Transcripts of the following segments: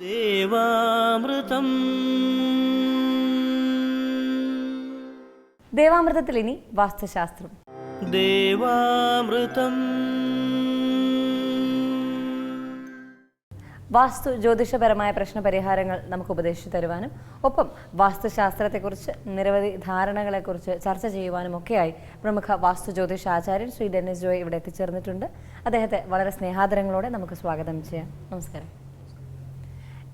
ദേവാമൃതം. ദേവാമൃതത്തിൽ ഇനി വാസ്തുശാസ്ത്രം. ദേവാമൃതം. വാസ്തു ജ്യോതിഷപരമായ പ്രശ്നപരിഹാരങ്ങൾ നമുക്ക് ഉപദേശിച്ചു തരുവാനും ഒപ്പം വാസ്തുശാസ്ത്രത്തെക്കുറിച്ച് നിരവധി ധാരണകളെക്കുറിച്ച് ചർച്ച ചെയ്യുവാനും ഒക്കെയായി പ്രമുഖ വാസ്തു ജ്യോതിഷ ആചാര്യൻ ശ്രീ ഡെന്നിസ് ജോയ് ഇവിടെ എത്തിച്ചേർന്നിട്ടുണ്ട്. അദ്ദേഹത്തെ വളരെ സ്നേഹാദരങ്ങളോടെ നമുക്ക് സ്വാഗതം ചെയ്യാം. നമസ്കാരം.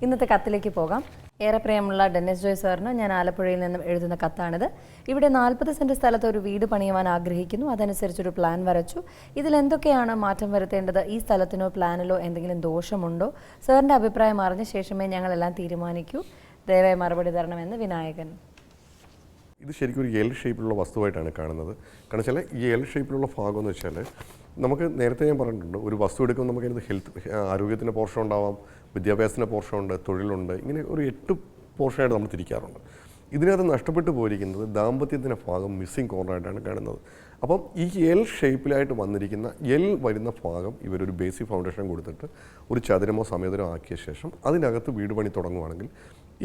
ഇന്നത്തെ കത്തിലേക്ക് പോകാം. ഏറെ പ്രിയമുള്ള ഡെന്നിസ് ജോയ് സാറിന് ഞാൻ ആലപ്പുഴയിൽ നിന്നും എഴുതുന്ന കത്താണിത്. ഇവിടെ 40 സെൻറ്റ് സ്ഥലത്ത് ഒരു വീട് പണിയുവാൻ ആഗ്രഹിക്കുന്നു. അതനുസരിച്ചൊരു പ്ലാൻ വരച്ചു. ഇതിൽ എന്തൊക്കെയാണ് മാറ്റം വരുത്തേണ്ടത്? ഈ സ്ഥലത്തിനോ പ്ലാനിലോ എന്തെങ്കിലും ദോഷമുണ്ടോ? സാറിൻ്റെ അഭിപ്രായം അറിഞ്ഞ ശേഷമേ ഞങ്ങളെല്ലാം തീരുമാനിക്കൂ. ദയവായി മറുപടി തരണമെന്ന് വിനായകൻ. ഇത് ശരിക്കും ഒരു എൽ ഷേപ്പിലുള്ള വസ്തുവായിട്ടാണ് കാണുന്നത്. കാരണം വെച്ചാൽ ഈ എൽ ഷേപ്പിലുള്ള ഭാഗം എന്ന് വെച്ചാൽ നമുക്ക് നേരത്തെ ഞാൻ പറഞ്ഞിട്ടുണ്ട്, ഒരു വസ്തു എടുക്കുമ്പോൾ നമുക്ക് അതിനകത്ത് ആരോഗ്യത്തിൻ്റെ പോർഷൻ ഉണ്ടാവാം, വിദ്യാഭ്യാസത്തിൻ്റെ പോർഷനുണ്ട്, തൊഴിലുണ്ട്, ഇങ്ങനെ ഒരു 8 പോർഷനായിട്ട് നമ്മൾ തിരിക്കാറുണ്ട്. ഇതിനകത്ത് നഷ്ടപ്പെട്ടു പോയിരിക്കുന്നത് ദാമ്പത്യത്തിൻ്റെ ഭാഗം മിസ്സിങ് കോർണറായിട്ടാണ് കാണുന്നത്. അപ്പം ഈ എൽ ഷേപ്പിലായിട്ട് വന്നിരിക്കുന്ന എൽ വരുന്ന ഭാഗം ഇവരൊരു ബേസിക് ഫൗണ്ടേഷൻ കൊടുത്തിട്ട് ഒരു ചതുരമോ സമേതരമോ ആക്കിയ ശേഷം അതിനകത്ത് വീട് പണി തുടങ്ങുവാണെങ്കിൽ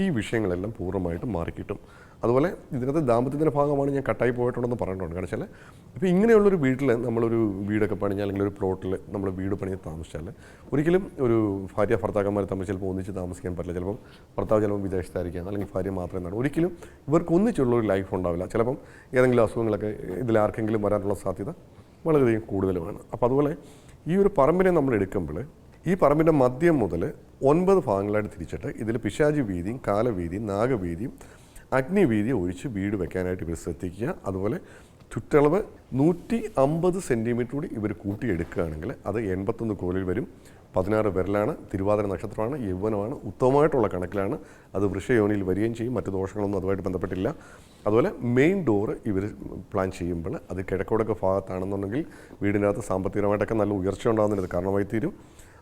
ഈ വിഷയങ്ങളെല്ലാം പൂർണ്ണമായിട്ടും മാറിക്കിട്ടും. അതുപോലെ ഇതിനകത്ത് ദാമ്പത്യത്തിൻ്റെ ഭാഗമാണ് ഞാൻ കട്ടായി പോയിട്ടുണ്ടെന്ന് പറഞ്ഞിട്ടുണ്ട്. കാരണം വെച്ചാൽ ഇപ്പോൾ ഇങ്ങനെയുള്ളൊരു വീട്ടിൽ നമ്മളൊരു വീടൊക്കെ പണിഞ്ഞാൽ അല്ലെങ്കിൽ ഒരു പ്ലോട്ടിൽ നമ്മൾ വീട് പണിഞ്ഞ് താമസിച്ചാൽ ഒരിക്കലും ഒരു ഭാര്യ ഭർത്താക്കന്മാർ തമ്മിൽ ചിലപ്പോൾ ഒന്നിച്ച് താമസിക്കാൻ പറ്റില്ല. ചിലപ്പം ഭർത്താവ് ചിലപ്പോൾ വിദേശത്തായിരിക്കാം, അല്ലെങ്കിൽ ഭാര്യ മാത്രമേ നടൂ. ഒരിക്കലും ഇവർക്ക് ഒന്നിച്ചുള്ളൊരു ലൈഫ് ഉണ്ടാവില്ല. ചിലപ്പം ഏതെങ്കിലും അസുഖങ്ങളൊക്കെ ഇതിലാർക്കെങ്കിലും വരാനുള്ള സാധ്യത വളരെയധികം കൂടുതലുമാണ്. അപ്പോൾ അതുപോലെ ഈ ഒരു പറമ്പിനെ നമ്മൾ എടുക്കുമ്പോൾ ഈ പറമ്പിൻ്റെ മദ്യം മുതൽ 9 ഭാഗങ്ങളായിട്ട് തിരിച്ചിട്ട് ഇതിൽ പിശാചി വീതിയും കാലവീതിയും നാഗവീതിയും അഗ്നിവീതിയും ഒഴിച്ച് വീട് വെക്കാനായിട്ട് ഇവർ ശ്രദ്ധിക്കുക. അതുപോലെ ചുറ്റളവ് 150 സെൻറ്റിമീറ്റർ കൂടി ഇവർ കൂട്ടിയെടുക്കുകയാണെങ്കിൽ അത് 81 കോലിൽ വരും. 16 വിരലാണ്, തിരുവാതിര നക്ഷത്രമാണ്, യൗവനമാണ്, ഉത്തമമായിട്ടുള്ള കണക്കിലാണ്. അത് വൃഷയോനിയിൽ വരികയും ചെയ്യും. മറ്റ് ദോഷങ്ങളൊന്നും അതുമായിട്ട് ബന്ധപ്പെട്ടില്ല. അതുപോലെ മെയിൻ ഡോറ് ഇവർ പ്ലാൻ ചെയ്യുമ്പോൾ അത് കിഴക്കോടൊക്കെ ഭാഗത്താണെന്നുണ്ടെങ്കിൽ വീടിനകത്ത് സാമ്പത്തികമായിട്ടൊക്കെ നല്ല ഉയർച്ച ഉണ്ടാകുന്നതിന് കാരണമായി തീരും.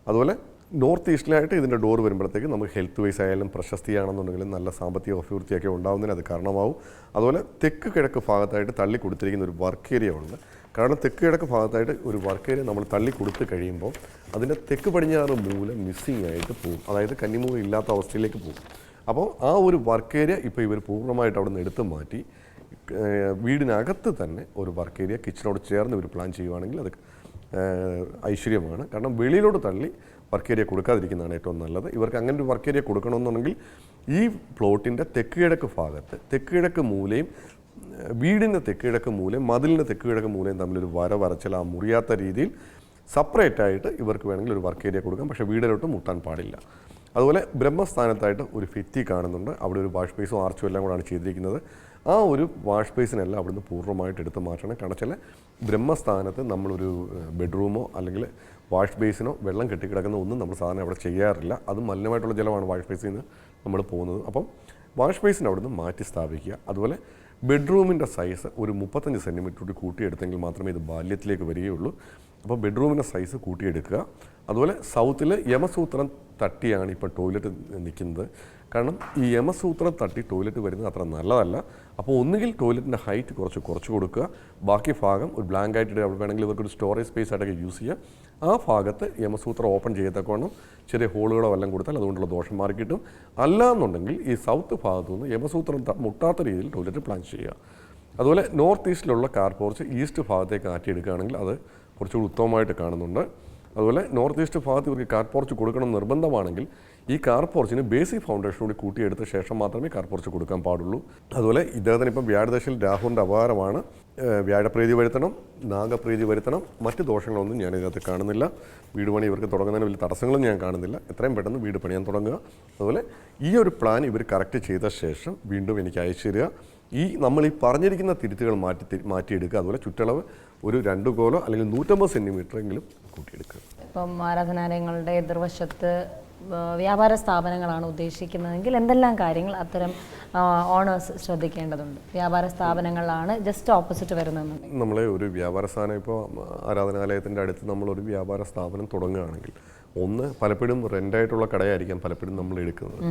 അതുപോലെ നോർത്ത് ഈസ്റ്റിലായിട്ട് ഇതിൻ്റെ ഡോർ വരുമ്പോഴത്തേക്ക് നമുക്ക് ഹെൽത്ത് വൈസ് ആയാലും പ്രശസ്തിയാണെന്നുണ്ടെങ്കിലും നല്ല സാമ്പത്തിക അഭിവൃദ്ധിയൊക്കെ ഉണ്ടാകുന്നതിന് അത് കാരണമാവും. അതുപോലെ തെക്ക് കിഴക്ക് ഭാഗത്തായിട്ട് തള്ളി കൊടുത്തിരിക്കുന്ന ഒരു വർക്ക് ഏരിയ ഉണ്ട്. കാരണം തെക്ക് കിഴക്ക് ഭാഗത്തായിട്ട് ഒരു വർക്ക് ഏരിയ നമ്മൾ തള്ളി കൊടുത്ത് കഴിയുമ്പോൾ അതിൻ്റെ തെക്ക് പടിഞ്ഞാറ് മൂല മിസ്സിങ് ആയിട്ട് പോകും. അതായത് കന്നിമൂല ഇല്ലാത്ത അവസ്ഥയിലേക്ക് പോകും. അപ്പോൾ ആ ഒരു വർക്ക് ഏരിയ ഇപ്പോൾ ഇവർ പൂർണ്ണമായിട്ട് അവിടെ നിന്ന് എടുത്ത് മാറ്റി വീടിനകത്ത് തന്നെ ഒരു വർക്ക് ഏരിയ കിച്ചണോട് ചേർന്ന് ഇവർ പ്ലാൻ ചെയ്യുവാണെങ്കിൽ അത് ഐശ്വര്യമാണ്. കാരണം വെളിയിലോട്ട് തള്ളി വർക്ക് ഏരിയ കൊടുക്കാതിരിക്കുന്നതാണ് ഏറ്റവും നല്ലത്. ഇവർക്ക് അങ്ങനെ ഒരു വർക്ക് ഏരിയ കൊടുക്കണമെന്നുണ്ടെങ്കിൽ ഈ പ്ലോട്ടിൻ്റെ തെക്ക് കിഴക്ക് ഭാഗത്ത് തെക്ക് കിഴക്ക് മൂലയും വീടിൻ്റെ തെക്ക് കിഴക്ക് മൂലയും മതിലിൻ്റെ തെക്ക് കിഴക്ക് മൂലയും തമ്മിലൊരു വരച്ചാൽ ആ മുറിയാത്ത രീതിയിൽ സെപ്പറേറ്റായിട്ട് ഇവർക്ക് വേണമെങ്കിൽ ഒരു വർക്ക് ഏരിയ കൊടുക്കാം. പക്ഷേ വീടിലോട്ട് മുട്ടാൻ പാടില്ല. അതുപോലെ ബ്രഹ്മസ്ഥാനത്തായിട്ട് ഒരു ഭിത്തി കാണുന്നുണ്ട്. അവിടെ ഒരു വാഷ് ബേസും ആർച്ചും എല്ലാം കൂടാണ് ചെയ്തിരിക്കുന്നത്. ആ ഒരു വാഷ് ബേസിനെല്ലാം അവിടുന്ന് പൂർണ്ണമായിട്ട് എടുത്ത് മാറ്റണം. കാരണം വെച്ചാൽ ബ്രഹ്മസ്ഥാനത്ത് നമ്മളൊരു ബെഡ്റൂമോ അല്ലെങ്കിൽ വാഷ് ബേസിനോ വെള്ളം കെട്ടിക്കിടക്കുന്ന ഒന്നും നമ്മൾ സാധാരണ അവിടെ ചെയ്യാറില്ല. അത് മലിനമായിട്ടുള്ള ജലമാണ് വാഷ് ബേസിൽ നിന്ന് നമ്മൾ പോകുന്നത്. അപ്പം വാഷ് ബേസിന് അവിടുന്ന് മാറ്റി സ്ഥാപിക്കുക. അതുപോലെ ബെഡ്റൂമിൻ്റെ സൈസ് ഒരു 35 സെൻറ്റിമീറ്റർ കൂടി കൂട്ടിയെടുത്തെങ്കിൽ മാത്രമേ ഇത് ബാല്യത്തിലേക്ക് വരികയുള്ളൂ. അപ്പോൾ ബെഡ്റൂമിൻ്റെ സൈസ് കൂട്ടിയെടുക്കുക. അതുപോലെ സൗത്തിൽ യമസൂത്രം തട്ടിയാണ് ഇപ്പോൾ ടോയ്ലറ്റ് നിൽക്കുന്നത്. കാരണം ഈ യമസൂത്രം തട്ടി ടോയ്ലറ്റ് വരുന്നത് അത്ര നല്ലതല്ല. അപ്പോൾ ഒന്നുകിൽ ടോയ്ലറ്റിൻ്റെ ഹൈറ്റ് കുറച്ച് കൊടുക്കുക. ബാക്കി ഭാഗം ഒരു ബ്ലാങ്കായിട്ട് അവിടെ വേണമെങ്കിൽ ഇവർക്കൊരു സ്റ്റോറേജ് സ്പേസ് ആയിട്ടൊക്കെ യൂസ് ചെയ്യുക. ആ ഭാഗത്ത് യമസൂത്രം ഓപ്പൺ ചെയ്യത്തക്കോണം ചെറിയ ഹോളുകളോ എല്ലാം കൊടുത്താൽ അതുകൊണ്ടുള്ള ദോഷം മാറി കിട്ടും. അല്ലാന്നുണ്ടെങ്കിൽ ഈ സൗത്ത് ഭാഗത്തു നിന്ന് യമസൂത്രം മുട്ടാത്ത രീതിയിൽ ടോയ്ലറ്റ് പ്ലാൻ ചെയ്യുക. അതുപോലെ നോർത്ത് ഈസ്റ്റിലുള്ള കാർ പോർച്ച് ഈസ്റ്റ് ഭാഗത്തേക്ക് ആറ്റിയെടുക്കുകയാണെങ്കിൽ അത് കുറച്ചുകൂടി ഉത്തമമായിട്ട് കാണുന്നുണ്ട്. അതുപോലെ നോർത്ത് ഈസ്റ്റ് ഭാഗത്ത് ഇവർക്ക് കാർ പോർച്ച് കൊടുക്കണം നിർബന്ധമാണെങ്കിൽ ഈ കാർ പോർച്ചിന് ബേസിക് ഫൗണ്ടേഷൻ കൂടി കൂട്ടിയെടുത്ത ശേഷം മാത്രമേ കാർ പോർച്ച് കൊടുക്കാൻ പാടുള്ളൂ. അതുപോലെ ഇദ്ദേഹത്തിന് ഇപ്പം വ്യാഴദശയിൽ രാഹുവിൻ്റെ അപകാരമാണ്. വ്യാഴപ്രീതി വരുത്തണം, നാഗപ്രീതി വരുത്തണം. മറ്റ് ദോഷങ്ങളൊന്നും ഞാൻ ഇതിനകത്ത് കാണുന്നില്ല. വീട് പണി ഇവർക്ക് തുടങ്ങുന്നതിന് വലിയ തടസ്സങ്ങളും ഞാൻ കാണുന്നില്ല. എത്രയും പെട്ടെന്ന് വീട് പണിയാൻ തുടങ്ങുക. അതുപോലെ ഈ ഒരു പ്ലാൻ ഇവർ കറക്റ്റ് ചെയ്ത ശേഷം വീണ്ടും എനിക്ക് അയച്ചു തരിക. നമ്മൾ ഈ പറഞ്ഞിരിക്കുന്ന തിരുത്തുകൾ മാറ്റിയെടുക്കുക. അതുപോലെ ചുറ്റളവ് ഒരു 2 കോലോ അല്ലെങ്കിൽ 150 സെൻറ്റിമീറ്റർ എങ്കിലും കൂട്ടിയെടുക്കുക. ഇപ്പം ആരാധനാലയങ്ങളുടെ എതിർവശത്ത് വ്യാപാര സ്ഥാപനങ്ങളാണ് ഉദ്ദേശിക്കുന്നതെങ്കിൽ എന്തെല്ലാം കാര്യങ്ങൾ അത്തരം ഓണേഴ്സ് ശ്രദ്ധിക്കേണ്ടതുണ്ട്? വ്യാപാര സ്ഥാപനങ്ങളാണ് ജസ്റ്റ് ഓപ്പോസിറ്റ് വരുന്നത്. നമ്മളെ ഒരു വ്യാപാര സ്ഥാപനം ഇപ്പോൾ ആരാധനാലയത്തിൻ്റെ അടുത്ത് നമ്മളൊരു വ്യാപാര സ്ഥാപനം തുടങ്ങുകയാണെങ്കിൽ പലപ്പോഴും റെൻ്റായിട്ടുള്ള കടയായിരിക്കാം പലപ്പോഴും നമ്മൾ എടുക്കുന്നത്.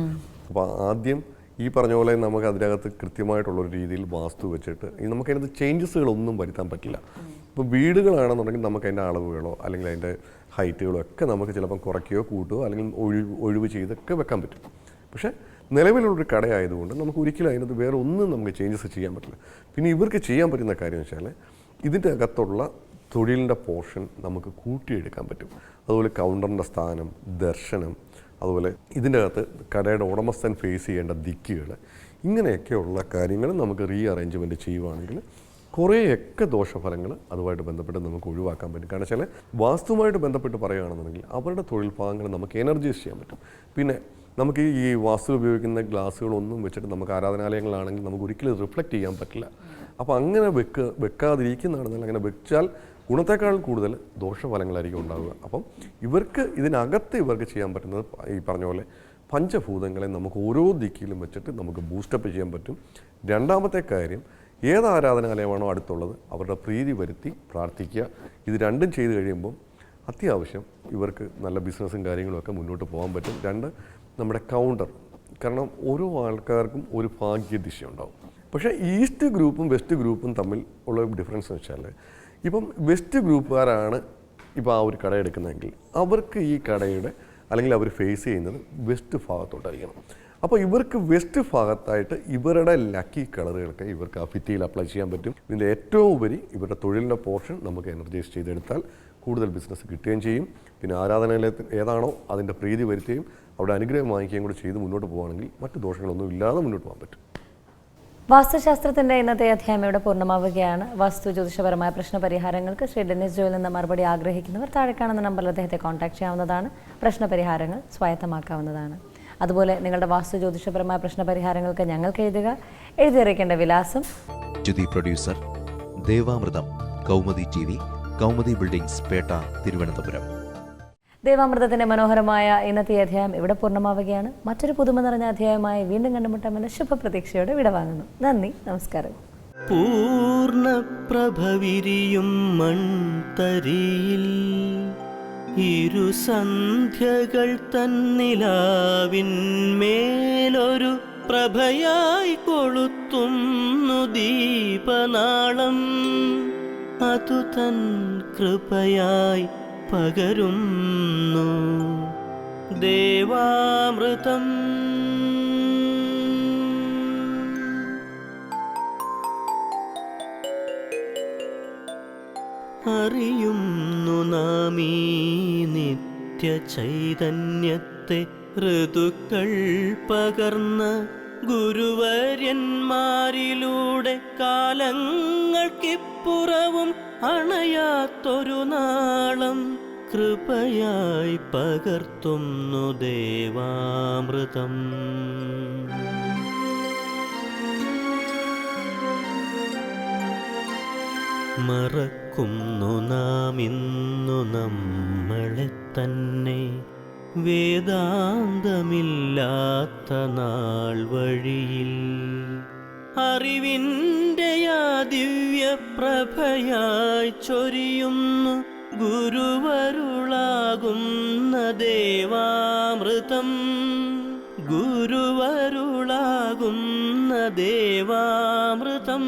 അപ്പോൾ ആദ്യം ഈ പറഞ്ഞ പോലെ നമുക്ക് അതിനകത്ത് കൃത്യമായിട്ടുള്ളൊരു രീതിയിൽ വാസ്തു വെച്ചിട്ട് നമുക്കതിനകത്ത് ചേഞ്ചസുകളൊന്നും വരുത്താൻ പറ്റില്ല. ഇപ്പോൾ വീടുകളാണെന്നുണ്ടെങ്കിൽ നമുക്ക് അതിൻ്റെ അളവുകളോ അല്ലെങ്കിൽ അതിൻ്റെ ഹൈറ്റുകളും ഒക്കെ നമുക്ക് ചിലപ്പം കുറയ്ക്കുകയോ കൂട്ടുകയോ അല്ലെങ്കിൽ ഒഴിവ് ചെയ്തൊക്കെ വെക്കാൻ പറ്റും. പക്ഷേ നിലവിലുള്ളൊരു കടയായതുകൊണ്ട് നമുക്ക് ഒരിക്കലും അതിനകത്ത് വേറെ ഒന്നും നമുക്ക് ചേഞ്ചസ് ചെയ്യാൻ പറ്റില്ല. പിന്നെ ഇവർക്ക് ചെയ്യാൻ പറ്റുന്ന കാര്യം എന്ന് വെച്ചാൽ ഇതിൻ്റെ അകത്തുള്ള തൊഴിലിൻ്റെ പോർഷൻ നമുക്ക് കൂട്ടിയെടുക്കാൻ പറ്റും. അതുപോലെ കൗണ്ടറിൻ്റെ സ്ഥാനം, ദർശനം, അതുപോലെ ഇതിൻ്റെ അകത്ത് കടയുടെ ഉടമസ്ഥൻ ഫേസ് ചെയ്യേണ്ട ദിക്കുകൾ, ഇങ്ങനെയൊക്കെയുള്ള കാര്യങ്ങൾ നമുക്ക് അറേഞ്ച്മെൻറ്റ് ചെയ്യുവാണെങ്കിൽ കുറേയൊക്കെ ദോഷഫലങ്ങൾ അതുമായിട്ട് ബന്ധപ്പെട്ട് നമുക്ക് ഒഴിവാക്കാൻ പറ്റും. കാരണം വെച്ചാൽ വാസ്തുവുമായിട്ട് ബന്ധപ്പെട്ട് പറയുകയാണെന്നുണ്ടെങ്കിൽ അവരുടെ തൊഴിൽ ഭാഗങ്ങൾ നമുക്ക് എനർജൈസ് ചെയ്യാൻ പറ്റും. പിന്നെ നമുക്ക് ഈ വാസ്തു ഉപയോഗിക്കുന്ന ഗ്ലാസ്സുകളൊന്നും വെച്ചിട്ട് നമുക്ക് ആരാധനാലയങ്ങളാണെങ്കിൽ നമുക്ക് ഒരിക്കലും റിഫ്ലക്റ്റ് ചെയ്യാൻ പറ്റില്ല. അപ്പോൾ അങ്ങനെ വെക്കാതിരിക്കുന്നതാണെന്നല്ല, അങ്ങനെ വെച്ചാൽ ഗുണത്തേക്കാൾ കൂടുതൽ ദോഷഫലങ്ങളായിരിക്കും ഉണ്ടാവുക. അപ്പം ഇതിനകത്ത് ഇവർക്ക് ചെയ്യാൻ പറ്റുന്നത് ഈ പറഞ്ഞ പോലെ പഞ്ചഭൂതങ്ങളെ നമുക്ക് ഓരോ ദിക്കിലും വെച്ചിട്ട് നമുക്ക് ബൂസ്റ്റപ്പ് ചെയ്യാൻ പറ്റും. രണ്ടാമത്തെ കാര്യം, ഏത് ആരാധനാലയമാണോ അടുത്തുള്ളത് അവരുടെ പ്രീതി വരുത്തി പ്രാർത്ഥിക്കുക. ഇത് രണ്ടും ചെയ്ത് കഴിയുമ്പം അത്യാവശ്യം ഇവർക്ക് നല്ല ബിസിനസ്സും കാര്യങ്ങളുമൊക്കെ മുന്നോട്ട് പോകാൻ പറ്റും. രണ്ട്, നമ്മുടെ കൗണ്ടർ, കാരണം ഓരോ ആൾക്കാർക്കും ഒരു ഭാഗ്യദിശ ഉണ്ടാവും. പക്ഷേ ഈസ്റ്റ് ഗ്രൂപ്പും വെസ്റ്റ് ഗ്രൂപ്പും തമ്മിൽ ഉള്ള ഡിഫറൻസ് എന്ന് വെച്ചാൽ, ഇപ്പം വെസ്റ്റ് ഗ്രൂപ്പുകാരാണ് ഇപ്പോൾ ആ ഒരു കട എടുക്കുന്നതെങ്കിൽ അവർക്ക് ഈ കടയുടെ അല്ലെങ്കിൽ അവർ ഫേസ് ചെയ്യുന്നത് വെസ്റ്റ് ഭാഗത്തോട്ടായിരിക്കണം. അപ്പോൾ ഇവർക്ക് വെസ്റ്റ് ഭാഗത്തായിട്ട് ഇവരുടെ ലക്കി കളറുകളൊക്കെ ഇവർക്ക് ആ ഭിത്തിയിൽ അപ്ലൈ ചെയ്യാൻ പറ്റും. ഇതിൻ്റെ ഏറ്റവും ഉപരി ഇവരുടെ തൊഴിലിൻ്റെ പോർഷൻ നമുക്ക് എനർജൈസ് ചെയ്തെടുത്താൽ കൂടുതൽ ബിസിനസ് കിട്ടുകയും ചെയ്യും. പിന്നെ ആരാധനാലയത്തിൽ ഏതാണോ അതിൻ്റെ പ്രീതി വരുത്തുകയും അവിടെ അനുഗ്രഹം വാങ്ങിക്കുകയും കൂടി ചെയ്ത് മുന്നോട്ട് പോകുകയാണെങ്കിൽ മറ്റ് ദോഷങ്ങളൊന്നും ഇല്ലാതെ മുന്നോട്ട് പോകാൻ പറ്റും. വാസ്തുശാസ്ത്രത്തിന്റെ ഇന്നത്തെ അധ്യായം ഇവിടെ പൂർണ്ണമാവുകയാണ്. വാസ്തു ജ്യോതിഷപരമായ പ്രശ്നപരിഹാരങ്ങൾക്ക് ശ്രീ ഡെന്നിസ് ജോയിൽ നിന്ന് മറുപടി ആഗ്രഹിക്കുന്നവർ താഴെ കാണുന്ന നമ്പറിൽ അദ്ദേഹത്തെ കോൺടാക്ട് ചെയ്യാവുന്നതാണ്. പ്രശ്നപരിഹാരങ്ങൾ സ്വായത്തമാക്കാവുന്നതാണ്. അതുപോലെ നിങ്ങളുടെ വാസ്തു ജ്യോതിഷപരമായ പ്രശ്നപരിഹാരങ്ങൾക്ക് ഞങ്ങൾക്ക് എഴുതിയറിയിക്കേണ്ട വിലാസം: producer Devamritham, Kaumudi TV, Kaumudi buildings, Pettah, Thiruvananthapuram. ദേവാമൃതത്തിന്റെ മനോഹരമായ ഇന്നത്തെ അധ്യായം ഇവിടെ പൂർണ്ണമാവുകയാണ്. മറ്റൊരു പുതുമ നിറഞ്ഞ അധ്യായമായി വീണ്ടും കണ്ടുമുട്ടാമെന്ന ശുഭപ്രതീക്ഷയോടെ വിടവാങ്ങുന്നു. നന്ദി, നമസ്കാരം. പൂർണ്ണപ്രഭവിരിയും മൺതരിയിൽ ഇരുസന്ധ്യകൾ തന്നിലാവിന്മേലൊരു പ്രഭയായി കൊളുത്തുന്നു ദീപനാളം. അതു തൻ കൃപയായി പകരുന്നു ദേവാമൃതം. അറിയുന്നു നാം ഈ നിത്യ ചൈതന്യത്തെ ഋതുക്കൾ പകർന്ന ഗുരുവര്യന്മാരിലൂടെ കാലങ്ങൾക്കിപ്പുറവും അണയാത്തൊരു നാളം കൃപയായി പകർത്തുന്നു ദേവാമൃതം. മറക്കുന്നു നാം ഇന്നു നമ്മളെ തന്നെ, വേദാന്തമില്ലാത്ത നാൾ വഴിയിൽ അറിവിൻ്റെ ആ ദിവ്യപ്രഭയായി ചൊരിയുന്നു ഗുരുവരുളാകുന്ന ദേവാമൃതം. ഗുരുവരുളാകുന്ന ദേവാമൃതം.